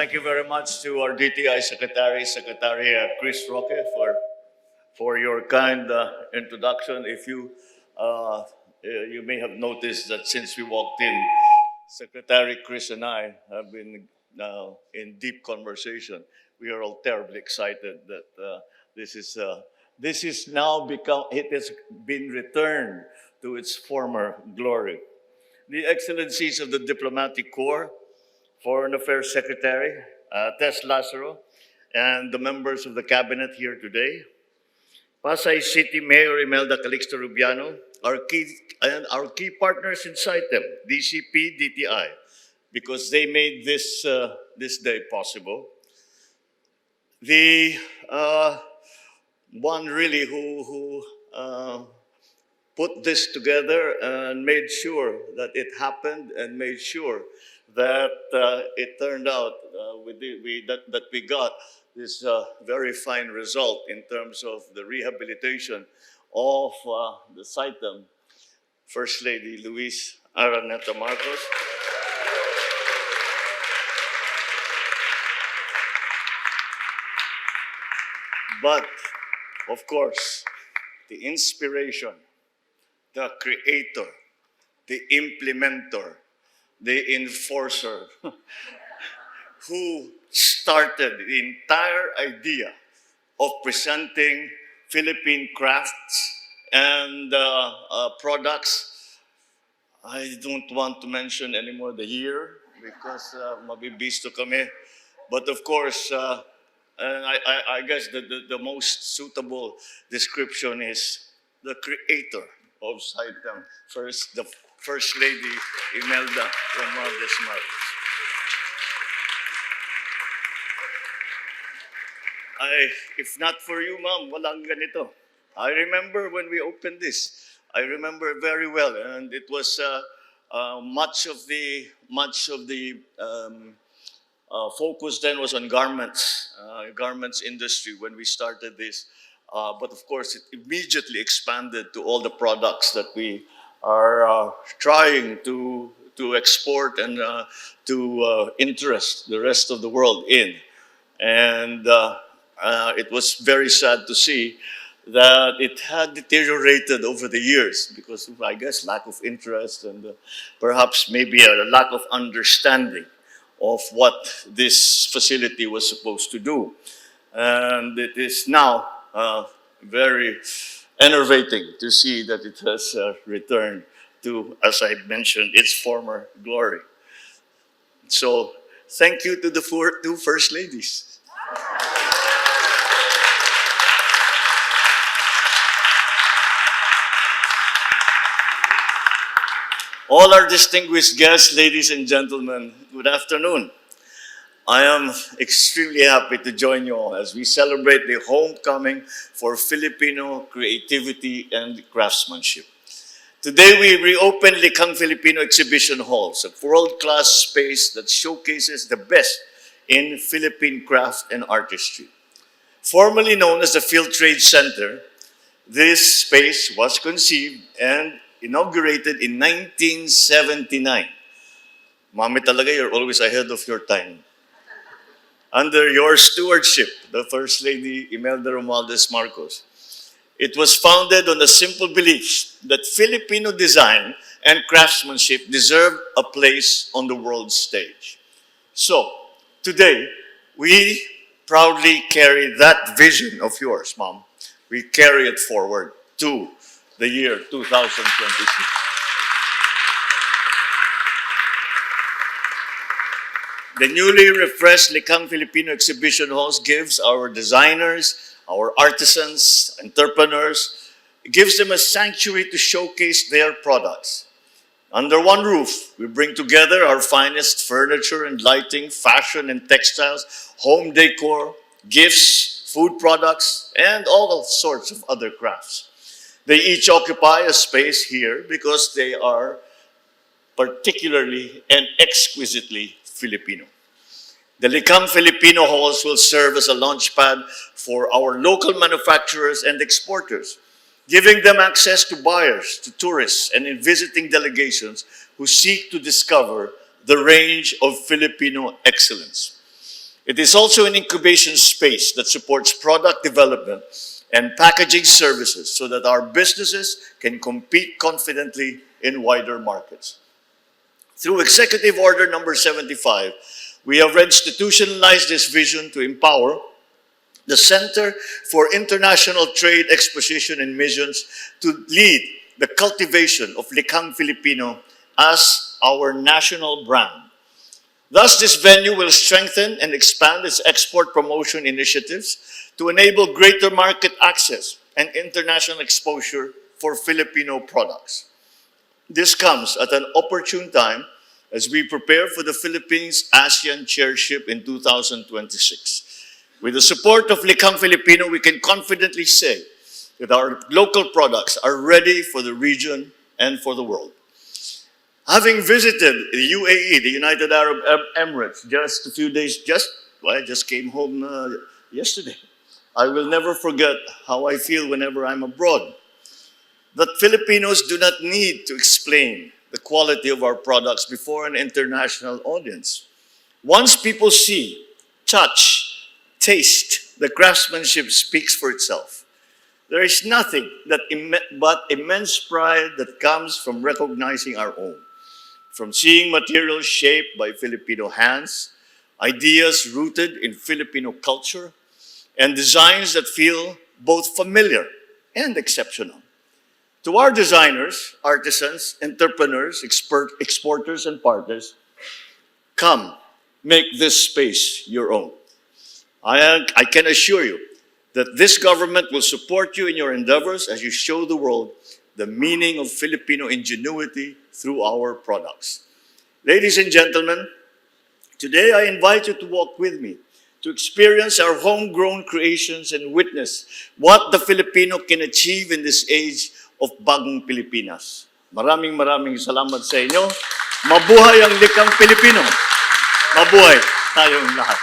thank you very much to our DTI Secretary Chris Roque, for your kind introduction. If you may have noticed that since we walked in, Secretary Chris and I have been now in deep conversation. We are all terribly excited that this is now become it has been returned to its former glory. The excellencies of the Diplomatic Corps, Foreign Affairs Secretary Tess Lazaro, and the members of the cabinet here today, Pasay City Mayor Imelda Calixto Rubiano, our key partners in CITEM, DCP, DTI, because they made this day possible. The one really who put this together and made sure that it happened and made sure that it turned out that we got this very fine result in terms of the rehabilitation of the CITEM, First Lady Luis Araneta Marcos. But, of course, the inspiration, the creator, the implementer, the enforcer, who started the entire idea of presenting Philippine crafts and products. I don't want to mention anymore the year because mabibisto kami. But of course, and I guess the most suitable description is the creator of CITEM, the First Lady Imelda Romualdez Marcos. If not for you, ma'am, walang ganito. I remember when we opened this. I remember very well, and it was much of the focus then was on garments industry when we started this. But of course, it immediately expanded to all the products that we are trying to export and to interest the rest of the world in. And it was very sad to see that it had deteriorated over the years because of, I guess, lack of interest and perhaps maybe a lack of understanding of what this facility was supposed to do. And it is now very enervating to see that it has returned to, as I mentioned, its former glory. So thank you to the two First Ladies. All our distinguished guests, ladies and gentlemen, good afternoon. I am extremely happy to join you all as we celebrate the homecoming for Filipino creativity and craftsmanship. Today we reopen Likhang Filipino Exhibition Halls, a world-class space that showcases the best in Philippine craft and artistry. Formerly known as the Field Trade Center, this space was conceived and inaugurated in 1979. Mami talaga, you're always ahead of your time. Under your stewardship, the First Lady Imelda Romualdez Marcos. It was founded on the simple belief that Filipino design and craftsmanship deserve a place on the world stage. So, today, we proudly carry that vision of yours, Mom. We carry it forward to the year 2026. The newly refreshed Likhang Filipino Exhibition Halls gives our designers, our artisans, entrepreneurs, gives them a sanctuary to showcase their products. Under one roof, we bring together our finest furniture and lighting, fashion and textiles, home decor, gifts, food products, and all sorts of other crafts. They each occupy a space here because they are particularly and exquisitely Filipino. The Likhang Filipino Halls will serve as a launchpad for our local manufacturers and exporters, giving them access to buyers, to tourists, and in visiting delegations who seek to discover the range of Filipino excellence. It is also an incubation space that supports product development and packaging services so that our businesses can compete confidently in wider markets. Through Executive Order number 75, we have institutionalized this vision to empower the Center for International Trade, Exposition, and Missions to lead the cultivation of Likhang Filipino as our national brand. Thus, this venue will strengthen and expand its export promotion initiatives to enable greater market access and international exposure for Filipino products. This comes at an opportune time as we prepare for the Philippines ASEAN chairship in 2026. With the support of Likhang Filipino, we can confidently say that our local products are ready for the region and for the world. Having visited the UAE, the United Arab Emirates, just a few days, I just came home yesterday. I will never forget how I feel whenever I'm abroad. That Filipinos do not need to explain the quality of our products before an international audience. Once people see, touch, taste, the craftsmanship speaks for itself. There is nothing but immense pride that comes from recognizing our own. From seeing materials shaped by Filipino hands, ideas rooted in Filipino culture, and designs that feel both familiar and exceptional. To our designers, artisans, entrepreneurs, exporters, and partners, come, make this space your own. I can assure you that this government will support you in your endeavors as you show the world the meaning of Filipino ingenuity through our products. Ladies and gentlemen, today I invite you to walk with me to experience our homegrown creations and witness what the Filipino can achieve in this age of bagong Pilipinas. Maraming salamat sa inyo. Mabuhay ang Likhang Filipino. Mabuhay tayong lahat.